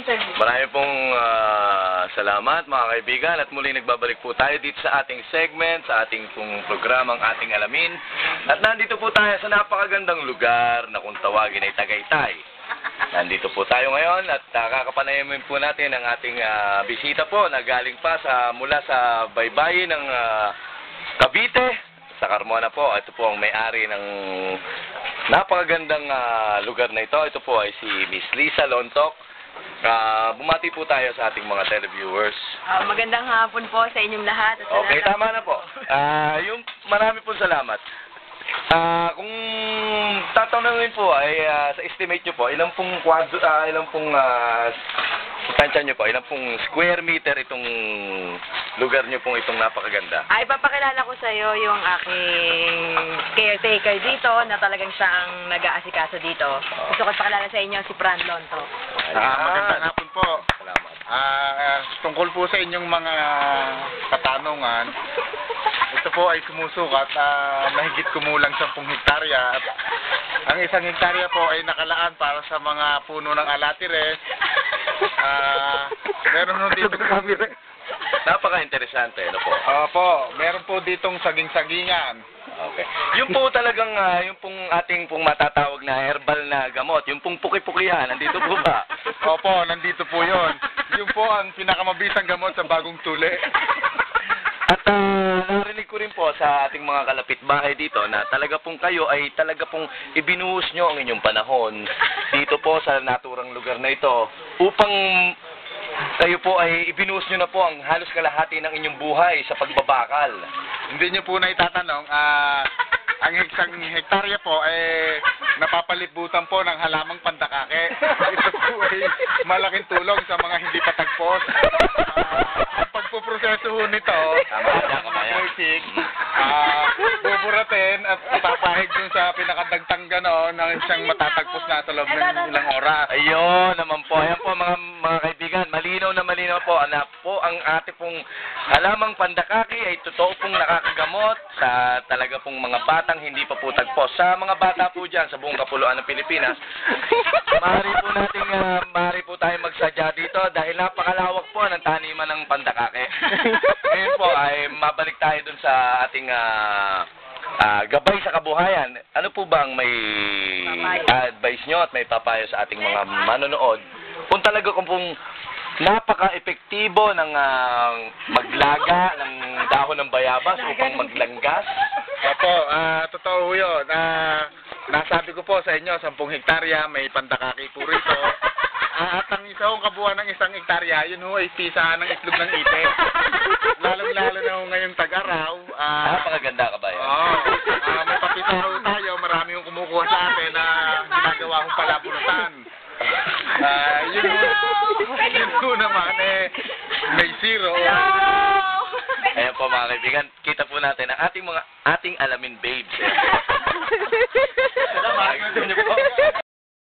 interview. Marami pong salamat mga kaibigan at muli nagbabalik po tayo dito sa ating segment, sa ating pong programang Ating Alamin. At nandito po tayo sa napakagandang lugar na kung tawagin ay Tagaytay. Nandito po tayo ngayon at kakapanayamin po natin ang ating bisita po na galing pa mula sa baybayin ng Cavite. Sa Carmona po, ito po ang may-ari ng napakagandang lugar na ito. Ito po ay si Miss Lisa Lontok. Bumati po tayo sa ating mga televiewers. Magandang hapon po sa inyong lahat. At okay, tama na po. Marami po salamat. Kung tatanungin po ay sa estimate nyo po, ilang pong tansya nyo po, ilang pong square meter itong lugar nyo pong itong napakaganda? Ipapakilala ko sa iyo yung aking caretaker dito na talagang siya ang nag-aasikaso dito. Gusto ko ipakilala sa inyo si Fran Lontok. Magandang hapon po. Salamat. Tungkol po sa inyong mga katanungan, ito po ay sumusukat mahigit kumulang 10 hektarya. At ang isang hektarya po ay nakalaan para sa mga puno ng alatires. Meron po dito Napaka-interesante, ano po? Opo, meron po ditong saging-sagingan. Okay. Yung po talagang, yung pong ating pong matatawag na herbal na gamot, yung pong puki-pukihan, nandito po ba? Opo, nandito po yon. Yung po ang pinakamabisang gamot sa bagong tuli. At narinig ko rin po sa ating mga kalapit-bahay dito na talaga pong kayo ay talaga pong ibinuhos nyo ang inyong panahon dito po sa naturang lugar na ito upang kayo po ay ibinuhos nyo na po ang halos kalahati ng inyong buhay sa pagbabakal. Hindi nyo po na itatanong, ang isang hektarya po ay napapalibutan po ng halamang pandakake. Ito po ay malaking tulong sa mga hindi patagpos. Ang pagpuproseso nito, buburatin at ipapahig dun sa pinakadagtang gano'n ng isang matatagpos na sa loob ng ilang oras. Ayun naman po. Ayan po mga kaibigan, malinaw na malinaw po na po ang ate pong halamang pandakake ay totoo pong nakakagamot sa talaga pong mga batang hindi pa po tagpos. Sa mga bata po dyan sa buong kapuluan ng Pilipinas, maaari po tayo magsadya dito dahil napakalawak po ng taniman ng pandakake. Ngayon po ay mabalik tayo dun sa ating gabay sa kabuhayan. Ano po bang may advice nyo at may papayo sa ating mga manonood kung talaga pong napaka-epektibo ng maglaga ng dahon ng bayabas upang maglanggas? Opo, totoo yun. Nasabi ko po sa inyo, 10 hektarya, may pandakake po rito. At ang isang kabuuan ng isang hektarya, yun ho ay pisahan ng itlog ng itik. Lalong-lalo na ho ngayong tag-araw. Napakaganda ka ba yan? May papisaho tayo, marami hong kumukuha sa atin na ginagawa hong palabunutan. Yun ho naman may zero. Ayan po mga kaibigan, kita po natin ang ating alamin babes.